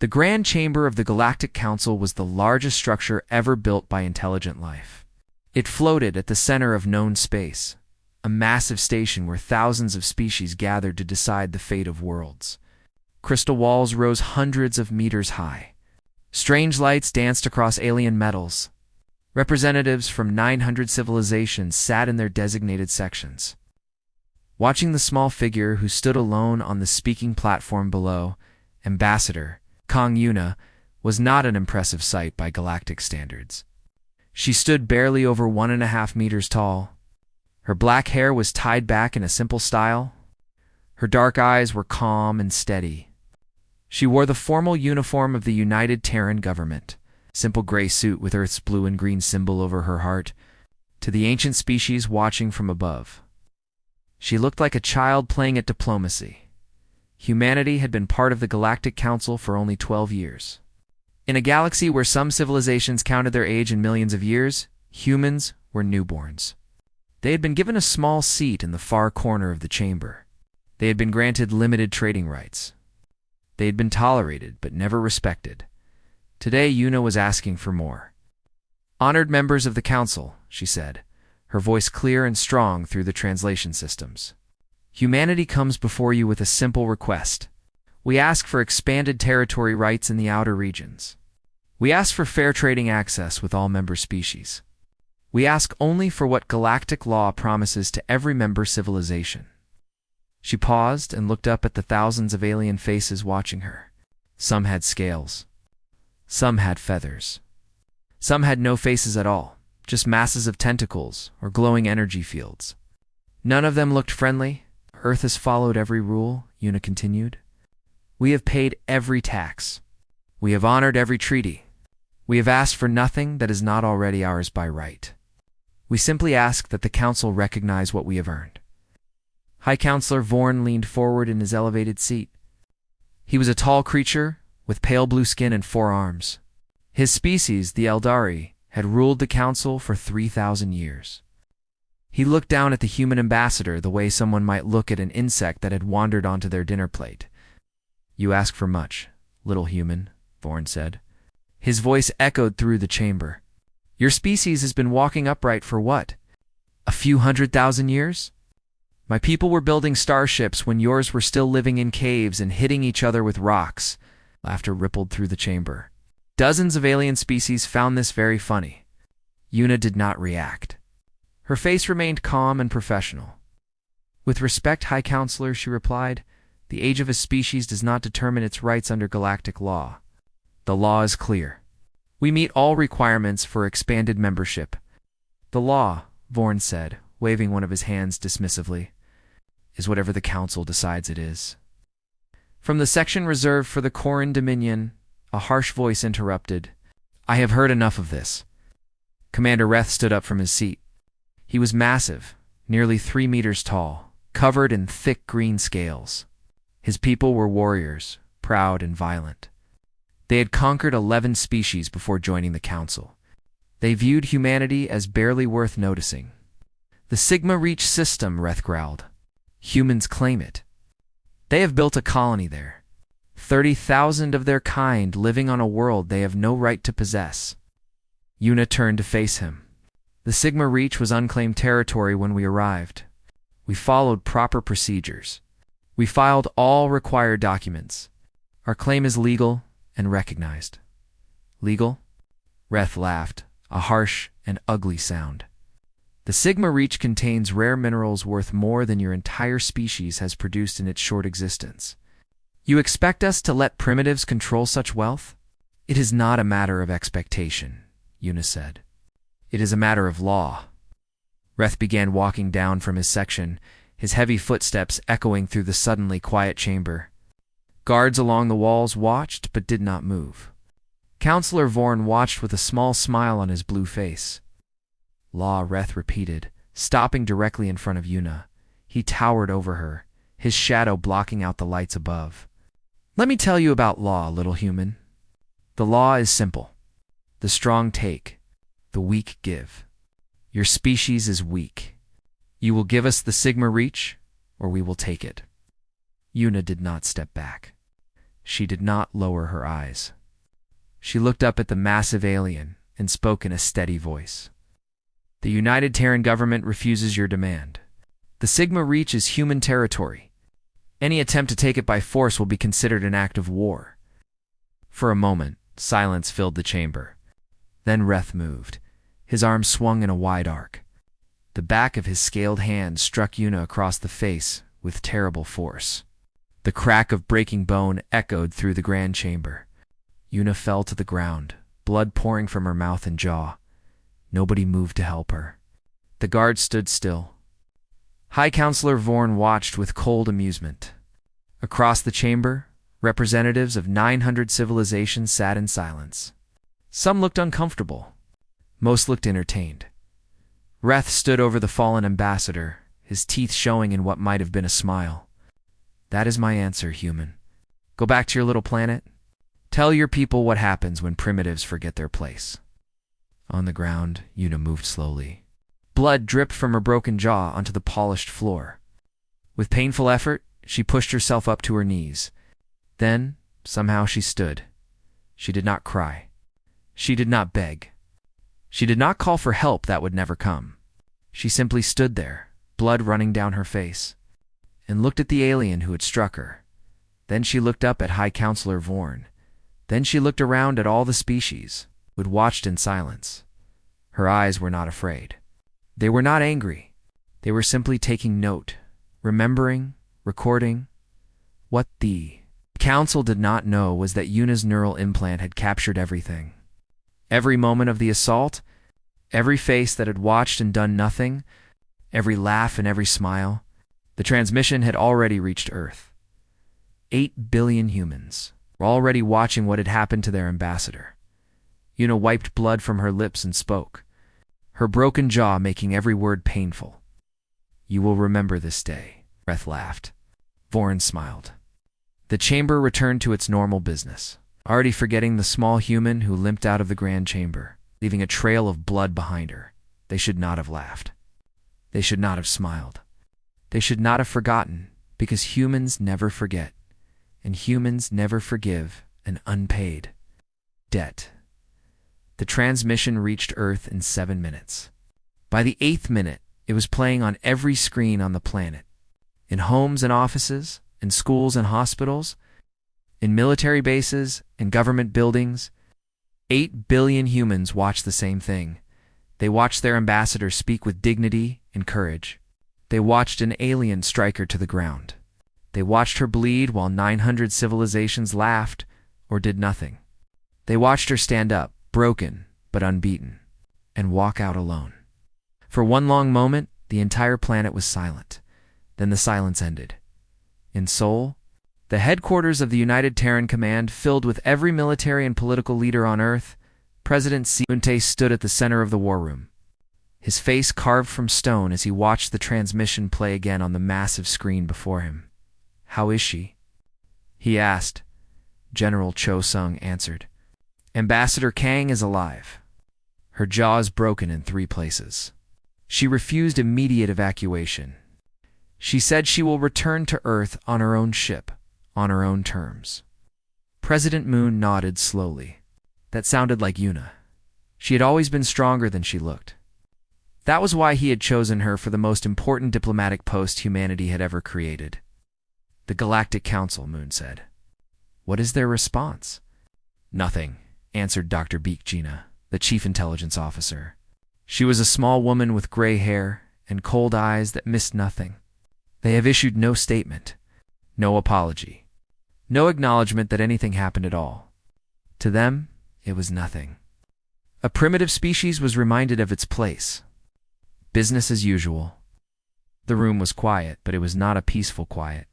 The Grand Chamber of the Galactic Council was the largest structure ever built by intelligent life. It floated at the center of known space, a massive station where thousands of species gathered to decide the fate of worlds. Crystal walls rose hundreds of meters high. Strange lights danced across alien metals. Representatives from 900 civilizations sat in their designated sections. Watching the small figure who stood alone on the speaking platform below, Ambassador Kong Yuna, was not an impressive sight by galactic standards. She stood barely over 1.5 meters tall. Her black hair was tied back in a simple style. Her dark eyes were calm and steady. She wore the formal uniform of the United Terran government, simple gray suit with Earth's blue and green symbol over her heart, to the ancient species watching from above. She looked like a child playing at diplomacy. Humanity had been part of the Galactic Council for only 12 years. In a galaxy where some civilizations counted their age in millions of years, humans were newborns. They had been given a small seat in the far corner of the chamber. They had been granted limited trading rights. They had been tolerated but never respected. Today, Yuna was asking for more. "Honored members of the Council," she said, her voice clear and strong through the translation systems. "Humanity comes before you with a simple request. We ask for expanded territory rights in the outer regions. We ask for fair trading access with all member species. We ask only for what galactic law promises to every member civilization." She paused and looked up at the thousands of alien faces watching her. Some had scales. Some had feathers. Some had no faces at all, just masses of tentacles or glowing energy fields. None of them looked friendly. "Earth has followed every rule," Yuna continued. "We have paid every tax. We have honored every treaty. We have asked for nothing that is not already ours by right. We simply ask that the Council recognize what we have earned." High Counselor Vorn leaned forward in his elevated seat. He was a tall creature with pale blue skin and 4 arms. His species, the Eldari, had ruled the Council for 3,000 years. He looked down at the human ambassador the way someone might look at an insect that had wandered onto their dinner plate. "You ask for much, little human," Vorn said. His voice echoed through the chamber. "Your species has been walking upright for what? A few 100,000 years? My people were building starships when yours were still living in caves and hitting each other with rocks." Laughter rippled through the chamber. Dozens of alien species found this very funny. Yuna did not react. Her face remained calm and professional. "With respect, High Counselor," she replied, "the age of a species does not determine its rights under galactic law. The law is clear. We meet all requirements for expanded membership." "The law," Vorn said, waving one of his hands dismissively, "is whatever the Council decides it is." From the section reserved for the Koran Dominion, a harsh voice interrupted. "I have heard enough of this." Commander Reth stood up from his seat. He was massive, nearly 3 meters tall, covered in thick green scales. His people were warriors, proud and violent. They had conquered 11 species before joining the Council. They viewed humanity as barely worth noticing. "The Sigma Reach system," Reth growled. "Humans claim it. They have built a colony there. 30,000 of their kind living on a world they have no right to possess." Yuna turned to face him. "The Sigma Reach was unclaimed territory when we arrived. We followed proper procedures. We filed all required documents. Our claim is legal and recognized." "Legal?" Reth laughed, a harsh and ugly sound. "The Sigma Reach contains rare minerals worth more than your entire species has produced in its short existence. You expect us to let primitives control such wealth? It is not a matter of expectation," Yuna said. "It is a matter of law." Reth began walking down from his section, his heavy footsteps echoing through the suddenly quiet chamber. Guards along the walls watched but did not move. Counselor Vorn watched with a small smile on his blue face. "Law," Reth repeated, stopping directly in front of Yuna. He towered over her, his shadow blocking out the lights above. "Let me tell you about law, little human. The law is simple. The strong take, the weak give. Your species is weak. You will give us the Sigma Reach, or we will take it." Yuna did not step back. she did not lower her eyes. She looked up at the massive alien and spoke in a steady voice. The United Terran government refuses your demand. The Sigma Reach is human territory. Any attempt to take it by force will be considered an act of war. For a moment, silence filled the chamber. Then Reth moved. His arm swung in a wide arc. The back of his scaled hand struck Una across the face with terrible force. The crack of breaking bone echoed through the grand chamber. Una fell to the ground, blood pouring from her mouth and jaw. Nobody moved to help her. The guards stood still. High Counselor Vorn watched with cold amusement. Across the chamber, representatives of 900 civilizations sat in silence. Some looked uncomfortable. Most looked entertained. Reth stood over the fallen ambassador, his teeth showing in what might have been a smile. That is my answer, human. Go back to your little planet. Tell your people what happens when primitives forget their place. On the ground, Una moved slowly. Blood dripped from her broken jaw onto the polished floor. With painful effort, she pushed herself up to her knees. Then, somehow she stood. She did not cry. She did not beg. She did not call for help that would never come. She simply stood there, blood running down her face, and looked at the alien who had struck her. Then she looked up at High Counselor Vorn. Then she looked around at all the species, who had watched in silence. Her eyes were not afraid. They were not angry. They were simply taking note, remembering, recording. What the council did not know was that Una's neural implant had captured everything. Every moment of the assault, every face that had watched and done nothing, every laugh and every smile. The transmission had already reached Earth. 8 billion humans were already watching what had happened to their ambassador. Una wiped blood from her lips and spoke, her broken jaw making every word painful. You will remember this day, Reth laughed. Vorn smiled. The chamber returned to its normal business, already forgetting the small human who limped out of the grand chamber, leaving a trail of blood behind her. They should not have laughed. They should not have smiled. They should not have forgotten, because humans never forget, and humans never forgive an unpaid debt. The transmission reached Earth in 7 minutes. By the 8th minute, it was playing on every screen on the planet. In homes and offices, in schools and hospitals, in military bases and government buildings, 8 billion humans watched the same thing. They watched their ambassador speak with dignity and courage. They watched an alien strike her to the ground. They watched her bleed while 900 civilizations laughed or did nothing. They watched her stand up, broken but unbeaten, and walk out alone. For one long moment, the entire planet was silent. Then the silence ended. In Seoul, the headquarters of the United Terran Command filled with every military and political leader on Earth, President Si-Unte stood at the center of the war room, his face carved from stone as he watched the transmission play again on the massive screen before him. How is she? He asked. General Cho Sung answered. Ambassador Kang is alive. Her jaw is broken in 3 places. She refused immediate evacuation. She said she will return to Earth on her own ship, on her own terms. President Moon nodded slowly. That sounded like Una. She had always been stronger than she looked. That was why he had chosen her for the most important diplomatic post humanity had ever created. The Galactic Council, Moon said. What is their response? Nothing, answered Dr. Beek Gina, the chief intelligence officer. She was a small woman with gray hair and cold eyes that missed nothing. They have issued no statement, no apology, no acknowledgement that anything happened at all. To them, it was nothing. A primitive species was reminded of its place. Business as usual. The room was quiet, but it was not a peaceful quiet.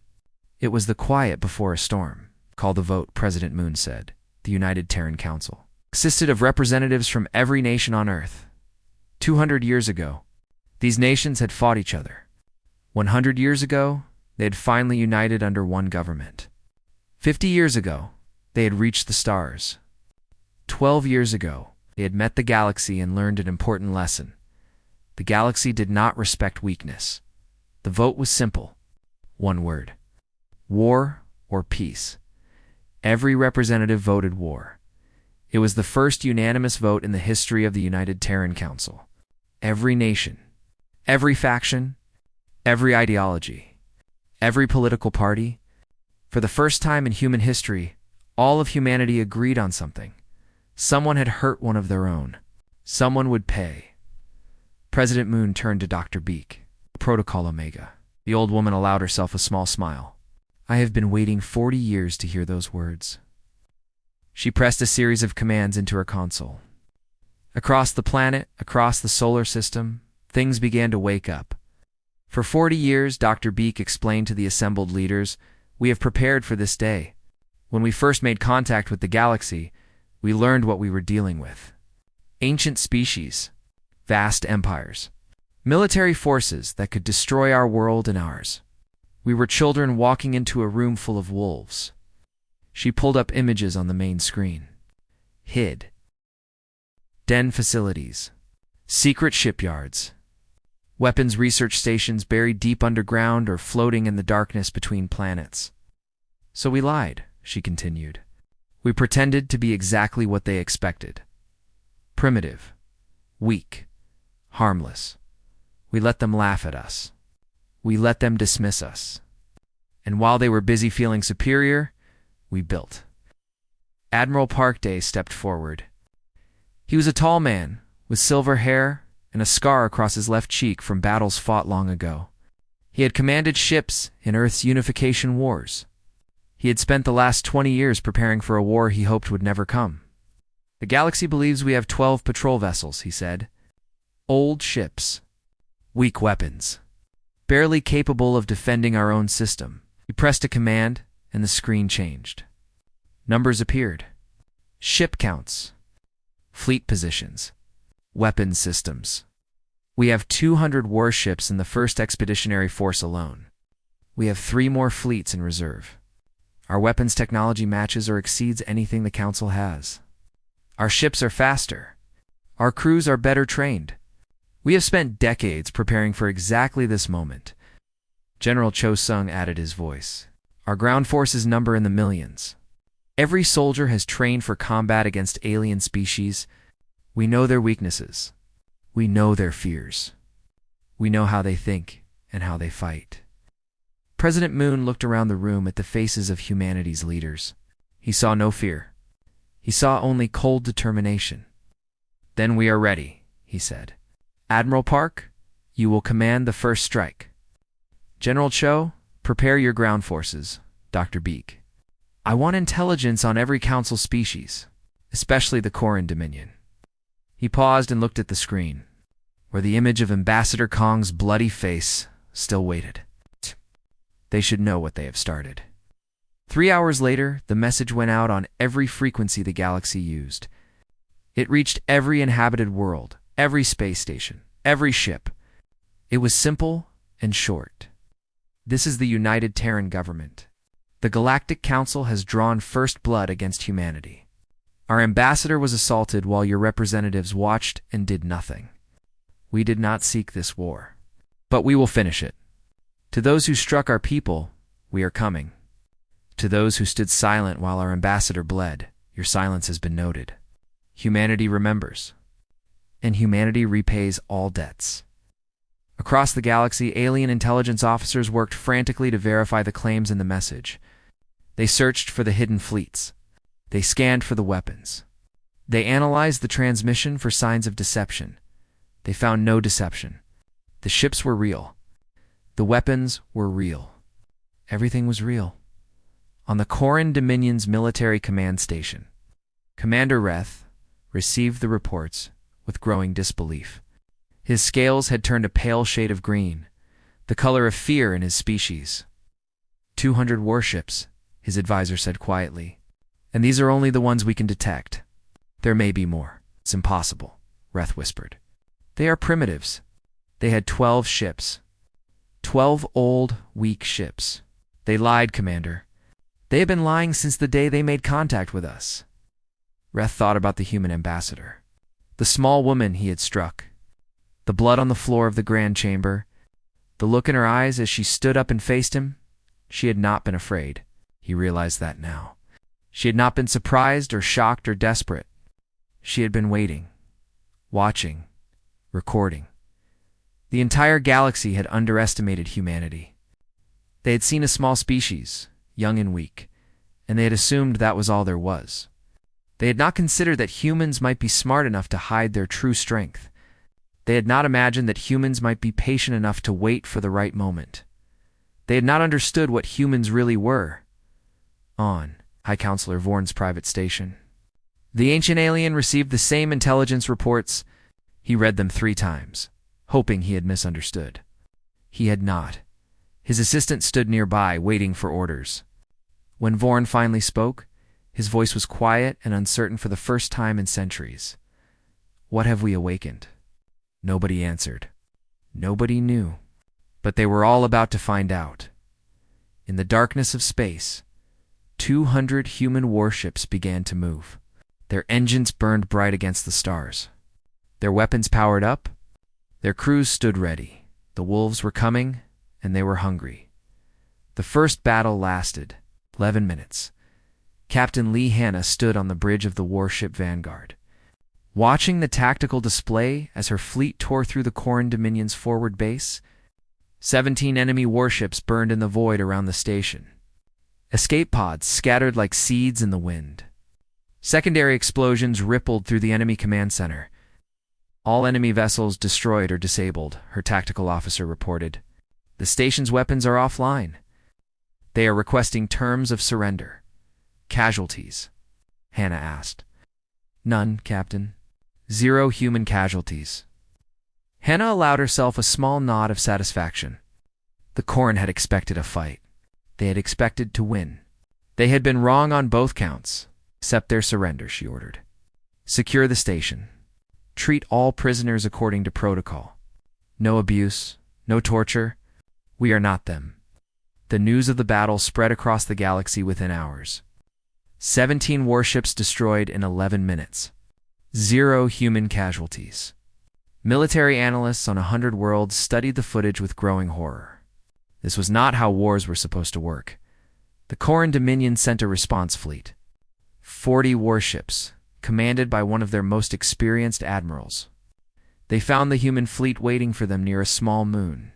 It was the quiet before a storm. Call the vote, President Moon said. The United Terran Council consisted of representatives from every nation on Earth. 200 years ago, these nations had fought each other. 100 years ago, they had finally united under one government. 50 years ago, they had reached the stars. 12 years ago, they had met the galaxy and learned an important lesson. The galaxy did not respect weakness. The vote was simple. One word. War or peace. Every representative voted war. It was the first unanimous vote in the history of the United Terran Council. Every nation, every faction, every ideology, every political party, for the first time in human history, all of humanity agreed on something. Someone had hurt one of their own. Someone would pay. President Moon turned to Dr. Beak. Protocol Omega. The old woman allowed herself a small smile. I have been waiting 40 years to hear those words. She pressed a series of commands into her console. Across the planet, across the solar system, things began to wake up. For 40 years, Dr. Beak explained to the assembled leaders, we have prepared for this day. When we first made contact with the galaxy, we learned what we were dealing with. Ancient species, vast empires, military forces that could destroy our world and ours. We were children walking into a room full of wolves. She pulled up images on the main screen. Hid. Den facilities. Secret shipyards. Weapons research stations buried deep underground or floating in the darkness between planets. So we lied, she continued. We pretended to be exactly what they expected. Primitive. Weak. Harmless. We let them laugh at us. We let them dismiss us. And while they were busy feeling superior, we built. Admiral Parkday stepped forward. He was a tall man, with silver hair and a scar across his left cheek from battles fought long ago. He had commanded ships in Earth's unification wars. He had spent the last 20 years preparing for a war he hoped would never come. The galaxy believes we have 12 patrol vessels, he said. Old ships. Weak weapons. Barely capable of defending our own system. He pressed a command, and the screen changed. Numbers appeared. Ship counts. Fleet positions. Weapons systems. We have 200 warships in the 1st Expeditionary Force alone. We have 3 more fleets in reserve. Our weapons technology matches or exceeds anything the Council has. Our ships are faster. Our crews are better trained. We have spent decades preparing for exactly this moment. General Cho Sung added his voice. Our ground forces number in the millions. Every soldier has trained for combat against alien species. We know their weaknesses. We know their fears. We know how they think and how they fight. President Moon looked around the room at the faces of humanity's leaders. He saw no fear. He saw only cold determination. Then we are ready, he said. Admiral Park, you will command the first strike. General Cho, prepare your ground forces, Dr. Beak. I want intelligence on every Council species, especially the Koran Dominion. He paused and looked at the screen, where the image of Ambassador Kong's bloody face still waited. They should know what they have started. 3 hours later, the message went out on every frequency the galaxy used. It reached every inhabited world, every space station, every ship. It was simple and short. This is the United Terran Government. The Galactic Council has drawn first blood against humanity. Our ambassador was assaulted while your representatives watched and did nothing. We did not seek this war, but we will finish it. To those who struck our people, we are coming. To those who stood silent while our ambassador bled, your silence has been noted. Humanity remembers, and humanity repays all debts. Across the galaxy, alien intelligence officers worked frantically to verify the claims in the message. They searched for the hidden fleets. They scanned for the weapons. They analyzed the transmission for signs of deception. They found no deception. The ships were real. The weapons were real. Everything was real. On the Koran Dominion's military command station, Commander Reth received the reports with growing disbelief. His scales had turned a pale shade of green, the color of fear in his species. 200 warships, his advisor said quietly. And these are only the ones we can detect. There may be more. It's impossible, Reth whispered. They are primitives. They had 12 ships. 12 old, weak ships. They lied, Commander. They have been lying since the day they made contact with us. Reth thought about the human ambassador. The small woman he had struck. The blood on the floor of the Grand Chamber. The look in her eyes as she stood up and faced him. She had not been afraid. He realized that now. She had not been surprised or shocked or desperate. She had been waiting, watching, recording. The entire galaxy had underestimated humanity. They had seen a small species, young and weak, and they had assumed that was all there was. They had not considered that humans might be smart enough to hide their true strength. They had not imagined that humans might be patient enough to wait for the right moment. They had not understood what humans really were. On High Counselor Vorn's private station. The ancient alien received the same intelligence reports. He read them 3 times, hoping he had misunderstood. He had not. His assistant stood nearby, waiting for orders. When Vorn finally spoke, his voice was quiet and uncertain for the first time in centuries. What have we awakened? Nobody answered. Nobody knew. But they were all about to find out. In the darkness of space, 200 human warships began to move. Their engines burned bright against the stars. Their weapons powered up. Their crews stood ready. The wolves were coming, and they were hungry. The first battle lasted 11 minutes. Captain Lee Hanna stood on the bridge of the warship Vanguard, watching the tactical display as her fleet tore through the Corran Dominion's forward base. 17 enemy warships burned in the void around the station. Escape pods scattered like seeds in the wind. Secondary explosions rippled through the enemy command center. All enemy vessels destroyed or disabled, her tactical officer reported. The station's weapons are offline. They are requesting terms of surrender. Casualties? Hannah asked. None, Captain. 0 human casualties. Hannah allowed herself a small nod of satisfaction. The Corran had expected a fight. They had expected to win. They had been wrong on both counts. Accept their surrender, she ordered. Secure the station. Treat all prisoners according to protocol. No abuse, no torture. We are not them. The news of the battle spread across the galaxy within hours. 17 warships destroyed in 11 minutes. 0 human casualties. Military analysts on 100 worlds studied the footage with growing horror. This was not how wars were supposed to work. The Corran Dominion sent a response fleet. 40 warships, commanded by one of their most experienced admirals. They found the human fleet waiting for them near a small moon.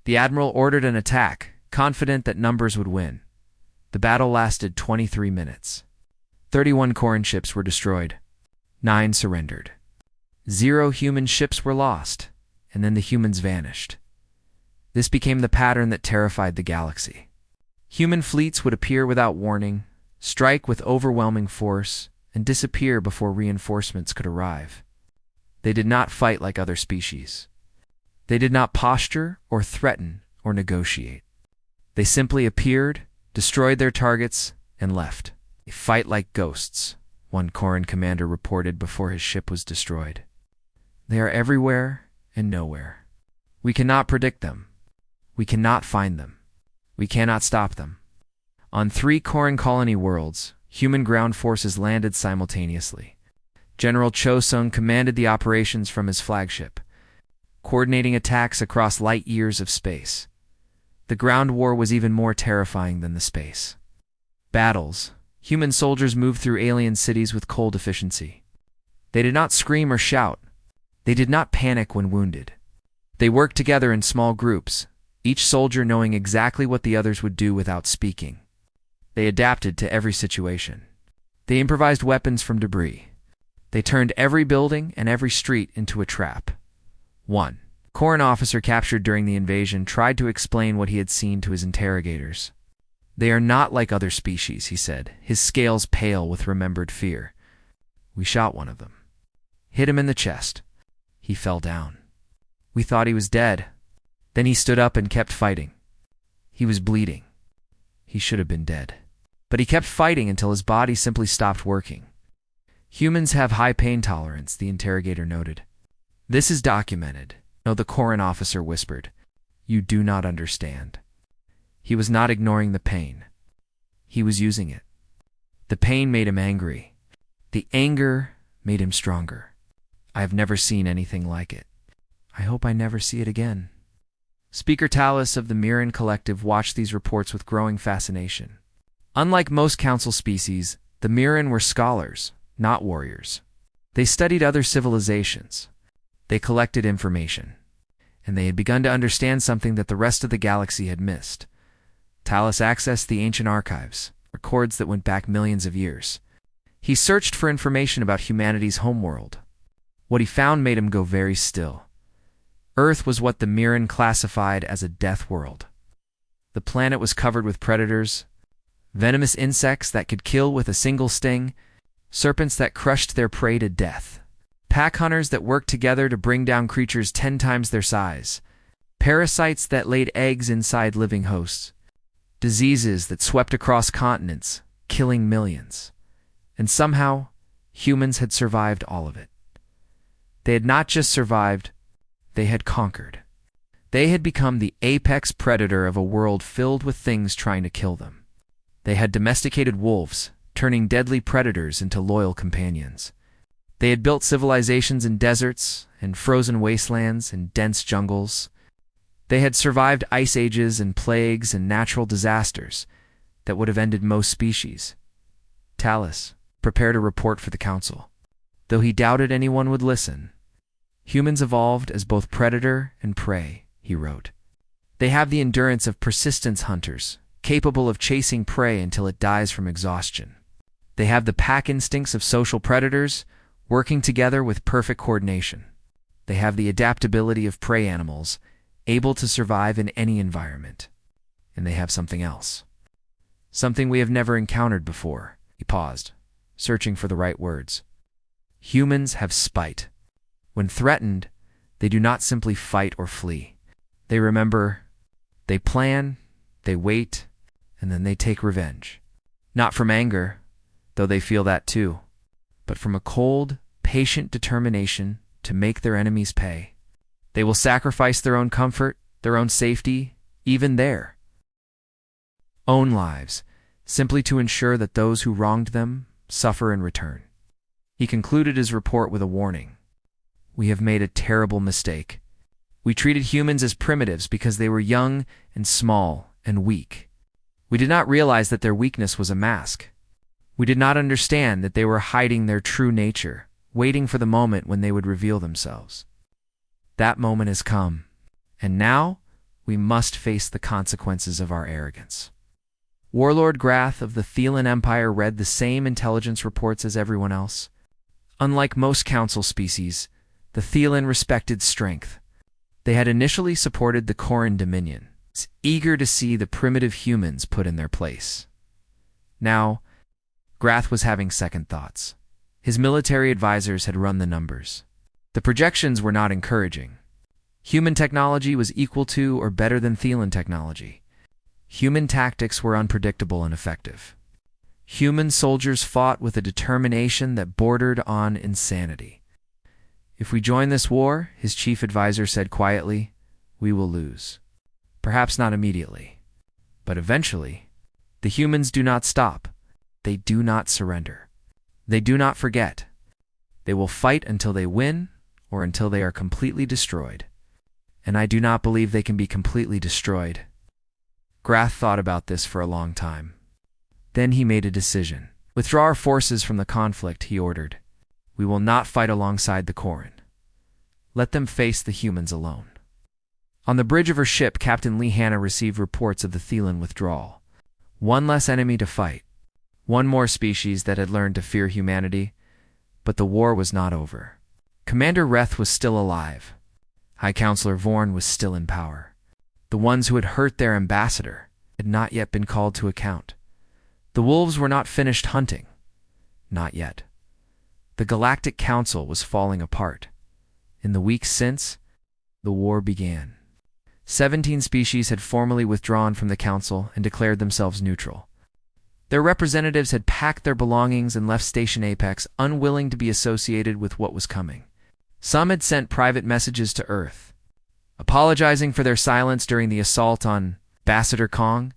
The admiral ordered an attack, confident that numbers would win. The battle lasted 23 minutes. 31 Corran ships were destroyed. 9 surrendered. 0 human ships were lost, and then the humans vanished. This became the pattern that terrified the galaxy. Human fleets would appear without warning, strike with overwhelming force, and disappear before reinforcements could arrive. They did not fight like other species. They did not posture or threaten or negotiate. They simply appeared, destroyed their targets, and left. They fight like ghosts, one Corran commander reported before his ship was destroyed. They are everywhere and nowhere. We cannot predict them. We cannot find them. We cannot stop them. On 3 Corran colony worlds, human ground forces landed simultaneously. General Cho Sung commanded the operations from his flagship, coordinating attacks across light years of space. The ground war was even more terrifying than the space. Battles. Human soldiers moved through alien cities with cold efficiency. They did not scream or shout. They did not panic when wounded. They worked together in small groups, each soldier knowing exactly what the others would do without speaking. They adapted to every situation. They improvised weapons from debris. They turned every building and every street into a trap. 1. Corran officer captured during the invasion tried to explain what he had seen to his interrogators. They are not like other species, he said, his scales pale with remembered fear. We shot one of them. Hit him in the chest. He fell down. We thought he was dead. Then he stood up and kept fighting. He was bleeding. He should have been dead. But he kept fighting until his body simply stopped working. Humans have high pain tolerance, the interrogator noted. This is documented. No, the Corran officer whispered. You do not understand. He was not ignoring the pain. He was using it. The pain made him angry. The anger made him stronger. I have never seen anything like it. I hope I never see it again. Speaker Talus of the Mirren Collective watched these reports with growing fascination. Unlike most council species, The Mirren were scholars, not warriors. They studied other civilizations. They collected information. And they had begun to understand something that the rest of the galaxy had missed. Talus accessed the ancient archives, records that went back millions of years. He searched for information about humanity's homeworld. What he found made him go very still. Earth was what the Mirren classified as a death world. The planet was covered with predators, venomous insects that could kill with a single sting, serpents that crushed their prey to death, pack hunters that worked together to bring down creatures 10 times their size, parasites that laid eggs inside living hosts, diseases that swept across continents, killing millions. And somehow, humans had survived all of it. They had not just survived, they had conquered. They had become the apex predator of a world filled with things trying to kill them. They had domesticated wolves, turning deadly predators into loyal companions. They had built civilizations in deserts and frozen wastelands and dense jungles. They had survived ice ages and plagues and natural disasters that would have ended most species. Talus prepared a report for the council. Though he doubted anyone would listen, humans evolved as both predator and prey, he wrote. They have the endurance of persistence hunters, capable of chasing prey until it dies from exhaustion. They have the pack instincts of social predators, working together with perfect coordination. They have the adaptability of prey animals, able to survive in any environment. And they have something else. Something we have never encountered before. He paused, searching for the right words. Humans have spite. When threatened, they do not simply fight or flee. They remember, they plan, they wait, and then they take revenge. Not from anger, though they feel that too, but from a cold, patient determination to make their enemies pay. They will sacrifice their own comfort, their own safety, even their own lives, simply to ensure that those who wronged them suffer in return. He concluded his report with a warning. We have made a terrible mistake. We treated humans as primitives because they were young and small and weak. We did not realize that their weakness was a mask. We did not understand that they were hiding their true nature, waiting for the moment when they would reveal themselves. That moment has come, and now we must face the consequences of our arrogance. Warlord Grath of the Thelan Empire read the same intelligence reports as everyone else. Unlike most council species, the Thelan respected strength. They had initially supported the Corran Dominion, eager to see the primitive humans put in their place. Now, Grath was having second thoughts. His military advisors had run the numbers. The projections were not encouraging. Human technology was equal to or better than Thelan technology. Human tactics were unpredictable and effective. Human soldiers fought with a determination that bordered on insanity. If we join this war, his chief advisor said quietly, we will lose. Perhaps not immediately, but eventually. The humans do not stop. They do not surrender. They do not forget. They will fight until they win or until they are completely destroyed. And I do not believe they can be completely destroyed. Grath thought about this for a long time. Then he made a decision. Withdraw our forces from the conflict, he ordered. We will not fight alongside the Corran. Let them face the humans alone. On the bridge of her ship, Captain Lee Hanna received reports of the Thelan withdrawal. One less enemy to fight. One more species that had learned to fear humanity. But the war was not over. Commander Reth was still alive. High Counselor Vorn was still in power. The ones who had hurt their ambassador had not yet been called to account. The wolves were not finished hunting. Not yet. The Galactic Council was falling apart. In the weeks since, the war began. 17 species had formally withdrawn from the Council and declared themselves neutral. Their representatives had packed their belongings and left Station Apex, unwilling to be associated with what was coming. Some had sent private messages to Earth, apologizing for their silence during the assault on Ambassador Kong.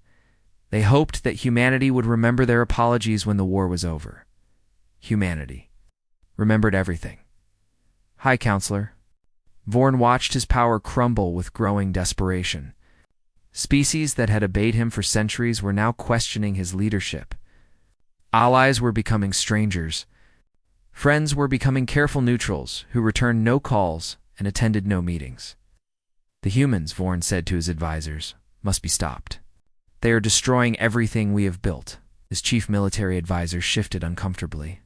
They hoped that humanity would remember their apologies when the war was over. Humanity remembered everything. High Counselor. Vorn watched his power crumble with growing desperation. Species that had obeyed him for centuries were now questioning his leadership. Allies were becoming strangers. Friends were becoming careful neutrals who returned no calls and attended no meetings. The humans, Vorn said to his advisors, must be stopped. They are destroying everything we have built. His chief military advisor shifted uncomfortably.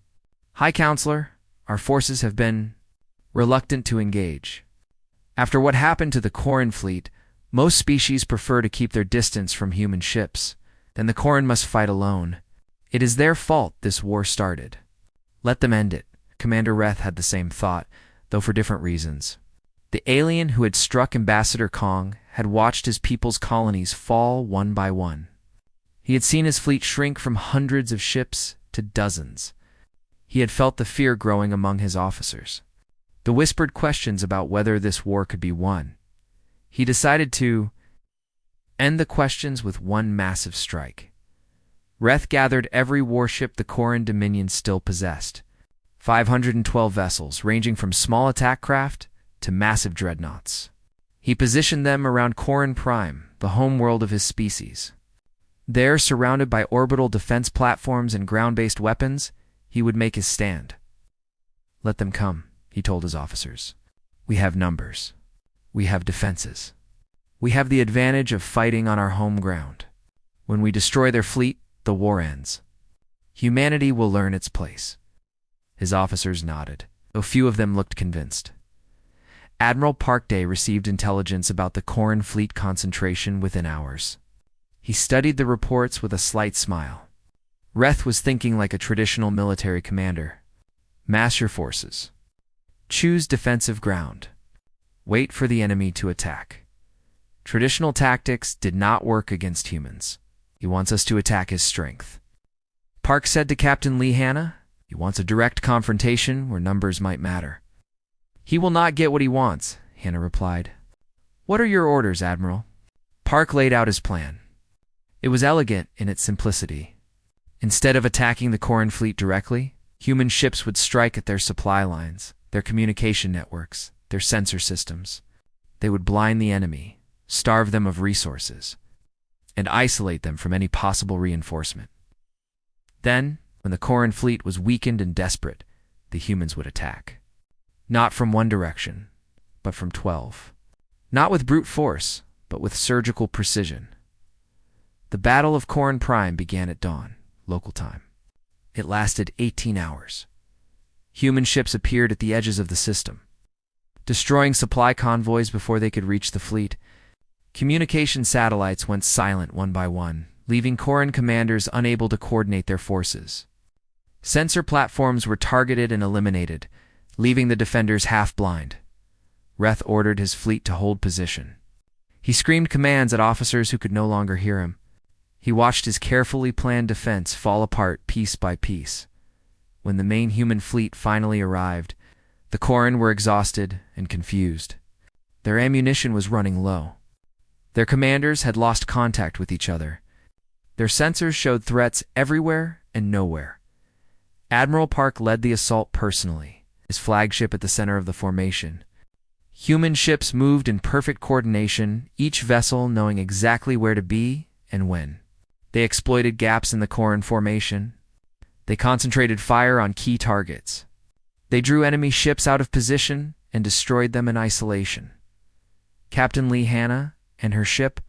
High Counselor, our forces have been reluctant to engage. After what happened to the Corran fleet, most species prefer to keep their distance from human ships. Then the Corran must fight alone. It is their fault this war started. Let them end it. Commander Reth had the same thought, though for different reasons. The alien who had struck Ambassador Kong had watched his people's colonies fall one by one. He had seen his fleet shrink from hundreds of ships to dozens. He had felt the fear growing among his officers. The whispered questions about whether this war could be won. He decided to end the questions with one massive strike. Reth gathered every warship the Corran Dominion still possessed. 512 vessels, ranging from small attack craft to massive dreadnoughts. He positioned them around Corran Prime, the home world of his species. There, surrounded by orbital defense platforms and ground-based weapons, he would make his stand. Let them come, he told his officers. We have numbers. We have defenses. We have the advantage of fighting on our home ground. When we destroy their fleet, the war ends. Humanity will learn its place. His officers nodded, though few of them looked convinced. Admiral Parkday received intelligence about the Corran fleet concentration within hours. He studied the reports with a slight smile. Reth was thinking like a traditional military commander. Mass your forces. Choose defensive ground. Wait for the enemy to attack. Traditional tactics did not work against humans. He wants us to attack his strength. Park said to Captain Lee Hanna, he wants a direct confrontation where numbers might matter. He will not get what he wants, Hanna replied. What are your orders, Admiral? Park laid out his plan. It was elegant in its simplicity. Instead of attacking the Corran fleet directly, human ships would strike at their supply lines, their communication networks, their sensor systems. They would blind the enemy, starve them of resources, and isolate them from any possible reinforcement. Then, when the Corran fleet was weakened and desperate, the humans would attack. Not from one direction, but from 12. Not with brute force, but with surgical precision. The Battle of Corran Prime began at dawn, local time. It lasted 18 hours. Human ships appeared at the edges of the system, destroying supply convoys before they could reach the fleet. Communication satellites went silent one by one, leaving Corran commanders unable to coordinate their forces. Sensor platforms were targeted and eliminated, leaving the defenders half-blind. Reth ordered his fleet to hold position. He screamed commands at officers who could no longer hear him. He watched his carefully planned defense fall apart piece by piece. When the main human fleet finally arrived, the Corran were exhausted and confused. Their ammunition was running low. Their commanders had lost contact with each other. Their sensors showed threats everywhere and nowhere. Admiral Park led the assault personally, his flagship at the center of the formation. Human ships moved in perfect coordination, each vessel knowing exactly where to be and when. They exploited gaps in the Corran formation. They concentrated fire on key targets. They drew enemy ships out of position and destroyed them in isolation. Captain Lee Hanna and her ship,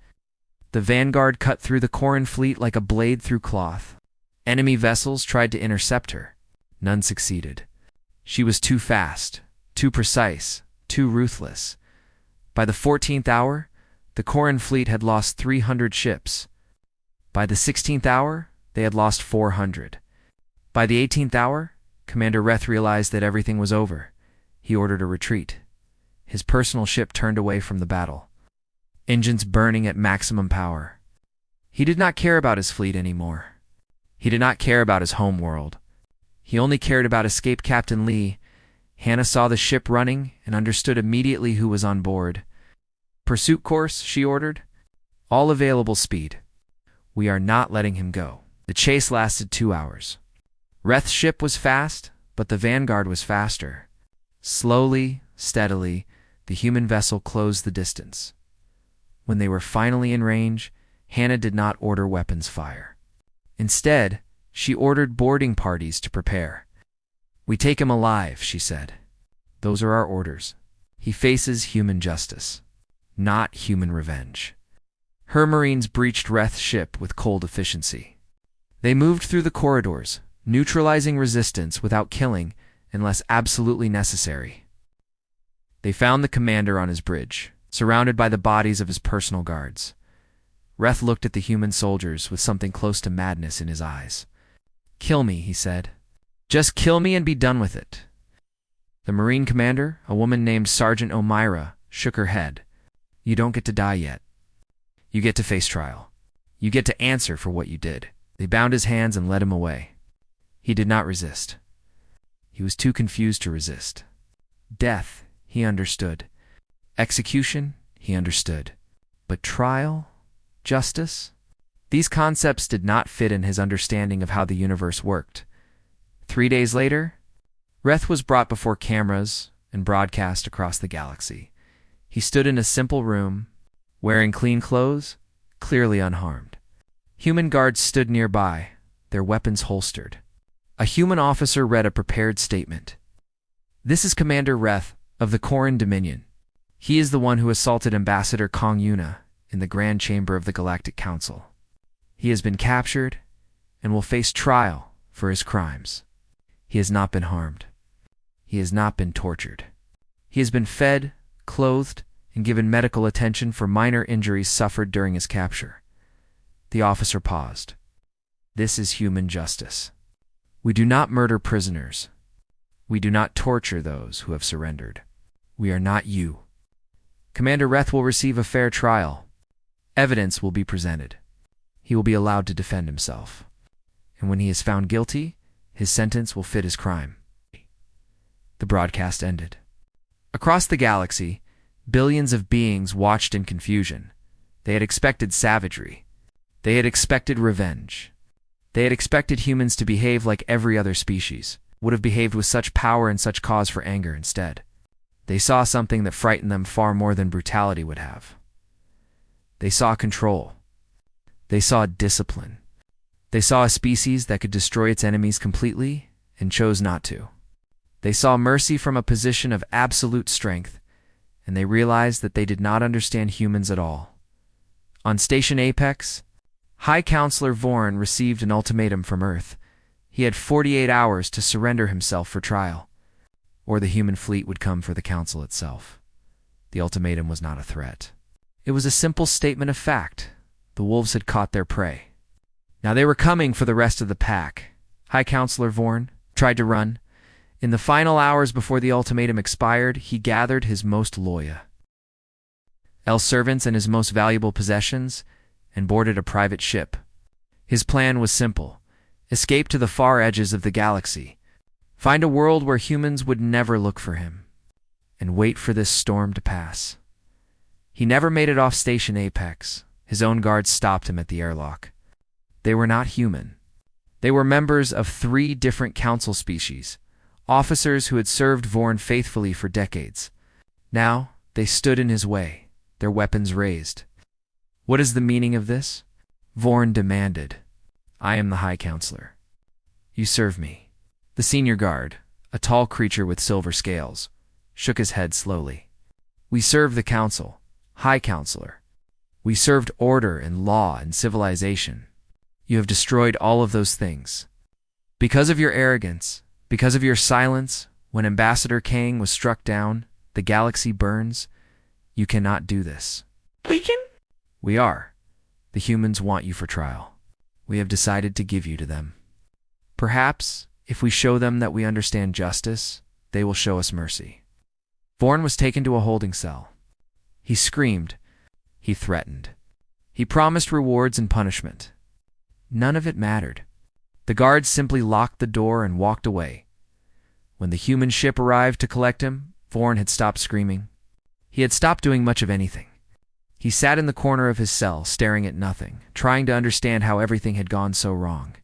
the Vanguard, cut through the Corran fleet like a blade through cloth. Enemy vessels tried to intercept her. None succeeded. She was too fast, too precise, too ruthless. By the 14th hour, the Corran fleet had lost 300 ships. By the 16th hour, they had lost 400. By the 18th hour, Commander Reth realized that everything was over. He ordered a retreat. His personal ship turned away from the battle, engines burning at maximum power. He did not care about his fleet anymore. He did not care about his home world. He only cared about escape. Captain Lee Hanna saw the ship running and understood immediately who was on board. Pursuit course, she ordered. All available speed. We are not letting him go. The chase lasted 2 hours. Reth's ship was fast, but the Vanguard was faster. Slowly, steadily, the human vessel closed the distance. When they were finally in range, Hanna did not order weapons fire. Instead, She ordered boarding parties to prepare. "We take him alive," she said. "Those are our orders. He faces human justice, not human revenge." Her Marines breached Reth's ship with cold efficiency. They moved through the corridors, neutralizing resistance without killing unless absolutely necessary. They found the commander on his bridge, surrounded by the bodies of his personal guards. Reth looked at the human soldiers with something close to madness in his eyes. "Kill me," he said. "Just kill me and be done with it." The Marine commander, a woman named Sergeant O'Mira, shook her head. "You don't get to die yet. You get to face trial. You get to answer for what you did." They bound his hands and led him away. He did not resist. He was too confused to resist. Death, he understood. Execution, he understood. But trial? Justice? These concepts did not fit in his understanding of how the universe worked. 3 days later, Reth was brought before cameras and broadcast across the galaxy. He stood in a simple room, wearing clean clothes, clearly unharmed. Human guards stood nearby, their weapons holstered. A human officer read a prepared statement. "This is Commander Reth of the Corran Dominion. He is the one who assaulted Ambassador Kong Yuna in the Grand Chamber of the Galactic Council. He has been captured and will face trial for his crimes. He has not been harmed. He has not been tortured. He has been fed, clothed, and given medical attention for minor injuries suffered during his capture." The officer paused. "This is human justice. We do not murder prisoners. We do not torture those who have surrendered. We are not you. Commander Reth will receive a fair trial. Evidence will be presented. He will be allowed to defend himself. And when he is found guilty, his sentence will fit his crime." The broadcast ended. Across the galaxy, billions of beings watched in confusion. They had expected savagery. They had expected revenge. They had expected humans to behave like every other species, would have behaved with such power and such cause for anger instead. They saw something that frightened them far more than brutality would have. They saw control. They saw discipline. They saw a species that could destroy its enemies completely and chose not to. They saw mercy from a position of absolute strength, and they realized that they did not understand humans at all. On Station Apex, High Counselor Vorn received an ultimatum from Earth. He had 48 hours to surrender himself for trial, or the human fleet would come for the Council itself. The ultimatum was not a threat. It was a simple statement of fact. The wolves had caught their prey. Now they were coming for the rest of the pack. High Counselor Vorn tried to run. In the final hours before the ultimatum expired, he gathered his most loyal servants and his most valuable possessions and boarded a private ship. His plan was simple: escape to the far edges of the galaxy, find a world where humans would never look for him, and wait for this storm to pass. He never made it off Station Apex. His own guards stopped him at the airlock. They were not human. They were members of 3 different council species, officers who had served Vorn faithfully for decades. Now, they stood in his way, their weapons raised. "What is the meaning of this?" Vorn demanded. "I am the High Counselor. You serve me." The senior guard, a tall creature with silver scales, shook his head slowly. "We serve the Council, High Counselor. We served order and law and civilization. You have destroyed all of those things. Because of your arrogance, because of your silence, when Ambassador Kang was struck down, the galaxy burns. You cannot do this." "We are. The humans want you for trial. We have decided to give you to them. Perhaps, if we show them that we understand justice, they will show us mercy." Vorn was taken to a holding cell. He screamed. He threatened. He promised rewards and punishment. None of it mattered. The guards simply locked the door and walked away. When the human ship arrived to collect him, Vorn had stopped screaming. He had stopped doing much of anything. He sat in the corner of his cell, staring at nothing, trying to understand how everything had gone so wrong.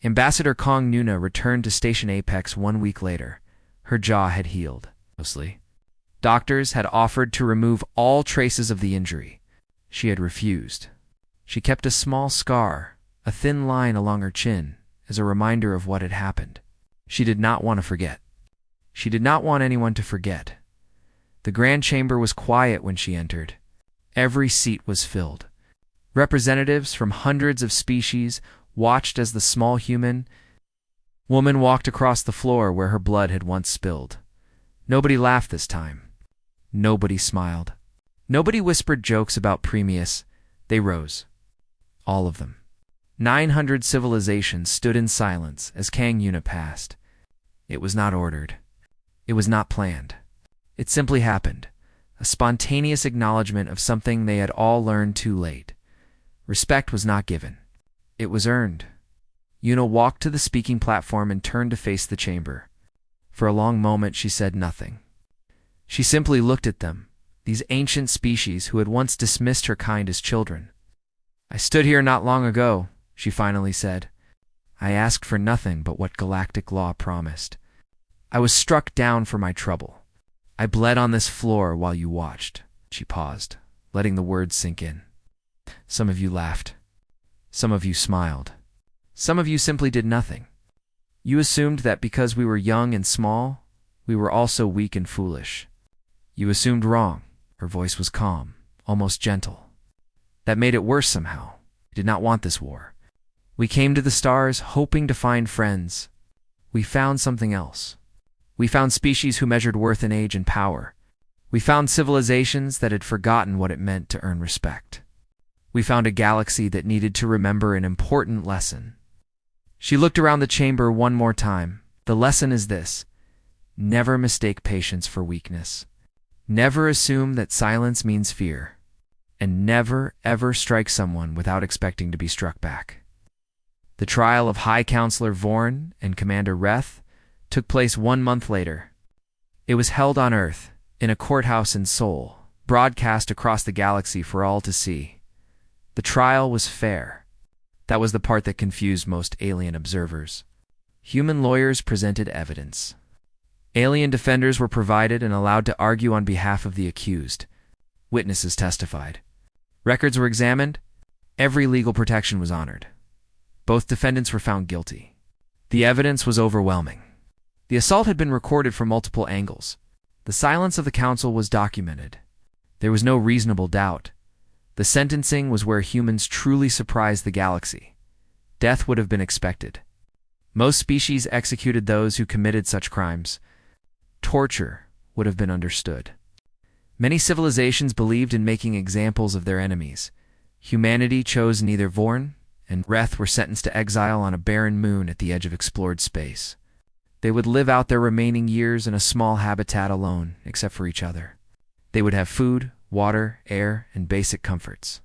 Ambassador Kong Nuna returned to Station Apex 1 week later. Her jaw had healed mostly. Doctors had offered to remove all traces of the injury. She had refused. She kept a small scar, a thin line along her chin, as a reminder of what had happened. She did not want to forget. She did not want anyone to forget. The grand chamber was quiet when she entered. Every seat was filled. Representatives from hundreds of species watched as the small human woman walked across the floor where her blood had once spilled. Nobody laughed this time. Nobody smiled. Nobody whispered jokes about Premius. They rose. All of them. 900 civilizations stood in silence as Kang Yuna passed. It was not ordered. It was not planned. It simply happened. A spontaneous acknowledgement of something they had all learned too late. Respect was not given. It was earned. Yuna walked to the speaking platform and turned to face the chamber. For a long moment she said nothing. She simply looked at them, these ancient species who had once dismissed her kind as children. "I stood here not long ago," she finally said. "I asked for nothing but what galactic law promised. I was struck down for my trouble. I bled on this floor while you watched." She paused, letting the words sink in. "Some of you laughed. Some of you smiled. Some of you simply did nothing. You assumed that because we were young and small, we were also weak and foolish. You assumed wrong." Her voice was calm, almost gentle. "That made it worse somehow. We did not want this war. We came to the stars hoping to find friends. We found something else. We found species who measured worth in age and power. We found civilizations that had forgotten what it meant to earn respect. We found a galaxy that needed to remember an important lesson." She looked around the chamber one more time. "The lesson is this: never mistake patience for weakness. Never assume that silence means fear. And never, ever strike someone without expecting to be struck back." The trial of High Counselor Vorn and Commander Reth took place 1 month later. It was held on Earth, in a courthouse in Seoul, broadcast across the galaxy for all to see. The trial was fair. That was the part that confused most alien observers. Human lawyers presented evidence. Alien defenders were provided and allowed to argue on behalf of the accused. Witnesses testified. Records were examined. Every legal protection was honored. Both defendants were found guilty. The evidence was overwhelming. The assault had been recorded from multiple angles. The silence of the council was documented. There was no reasonable doubt. The sentencing was where humans truly surprised the galaxy. Death would have been expected. Most species executed those who committed such crimes. Torture would have been understood. Many civilizations believed in making examples of their enemies. Humanity chose neither. Vorn and Reth were sentenced to exile on a barren moon at the edge of explored space. They would live out their remaining years in a small habitat alone, except for each other. They would have food, water, air, and basic comforts.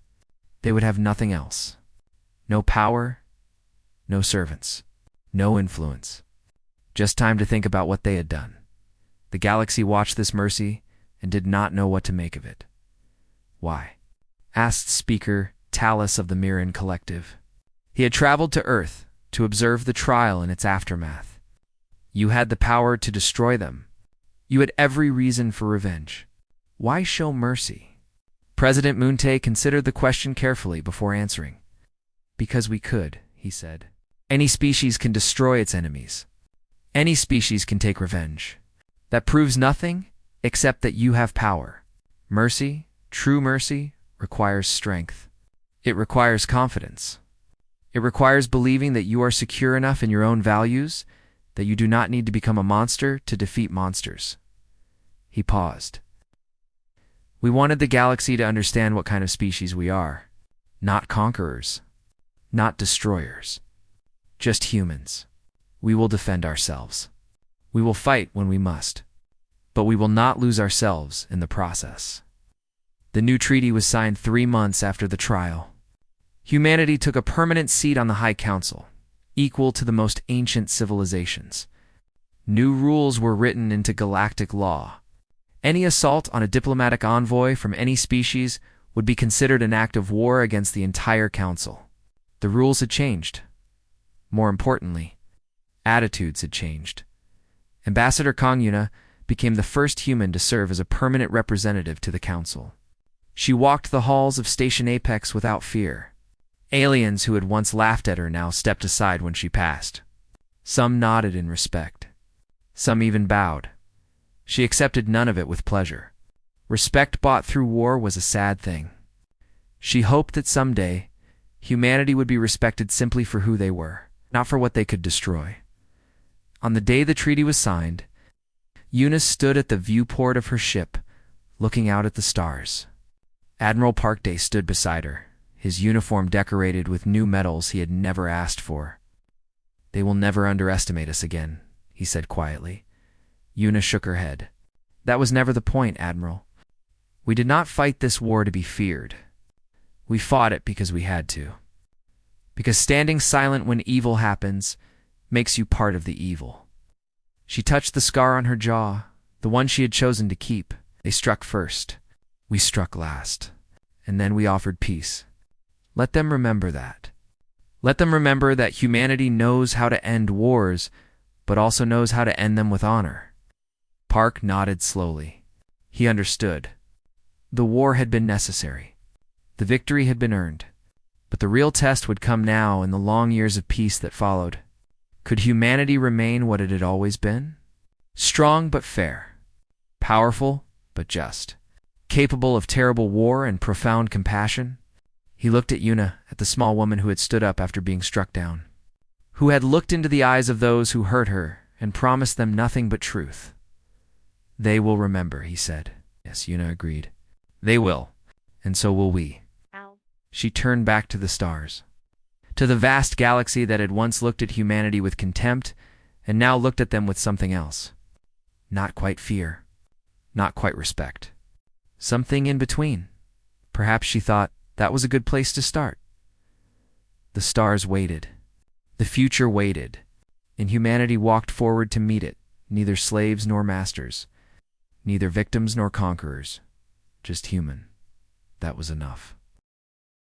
They would have nothing else. No power, no servants, no influence. Just time to think about what they had done. The galaxy watched this mercy and did not know what to make of it. "Why?" asked Speaker Talus of the Mirren Collective. He had traveled to Earth to observe the trial and its aftermath. "You had the power to destroy them. You had every reason for revenge. Why show mercy?" President Moontae considered the question carefully before answering. "Because we could," he said. "Any species can destroy its enemies. Any species can take revenge. That proves nothing except that you have power. Mercy, true mercy, requires strength. It requires confidence. It requires believing that you are secure enough in your own values, that you do not need to become a monster to defeat monsters." He paused. "We wanted the galaxy to understand what kind of species we are. Not conquerors. Not destroyers. Just humans. We will defend ourselves. We will fight when we must. But we will not lose ourselves in the process." The new treaty was signed 3 months after the trial. Humanity took a permanent seat on the High Council, equal to the most ancient civilizations. New rules were written into galactic law. Any assault on a diplomatic envoy from any species would be considered an act of war against the entire council. The rules had changed. More importantly, attitudes had changed. Ambassador Kang Yuna became the first human to serve as a permanent representative to the council. She walked the halls of Station Apex without fear. Aliens who had once laughed at her now stepped aside when she passed. Some nodded in respect. Some even bowed. She accepted none of it with pleasure. Respect bought through war was a sad thing. She hoped that someday humanity would be respected simply for who they were, not for what they could destroy. On the day the treaty was signed, Eunice stood at the viewport of her ship, looking out at the stars. Admiral Parkday stood beside her, his uniform decorated with new medals he had never asked for. "They will never underestimate us again," he said quietly. Eunice shook her head. "That was never the point, Admiral. We did not fight this war to be feared. We fought it because we had to. Because standing silent when evil happens makes you part of the evil." She touched the scar on her jaw, the one she had chosen to keep. "They struck first. We struck last. And then we offered peace. Let them remember that. Let them remember that humanity knows how to end wars, but also knows how to end them with honor." Park nodded slowly. He understood. The war had been necessary. The victory had been earned. But the real test would come now in the long years of peace that followed. Could humanity remain what it had always been? Strong but fair. Powerful but just. Capable of terrible war and profound compassion? He looked at Una, at the small woman who had stood up after being struck down. Who had looked into the eyes of those who hurt her and promised them nothing but truth. "They will remember," he said. Yes, Una agreed. "They will, and so will we." Ow. She turned back to the stars. To the vast galaxy that had once looked at humanity with contempt and now looked at them with something else. Not quite fear. Not quite respect. Something in between. Perhaps, she thought, that was a good place to start. The stars waited. The future waited. And humanity walked forward to meet it, neither slaves nor masters. Neither victims nor conquerors. Just human. That was enough.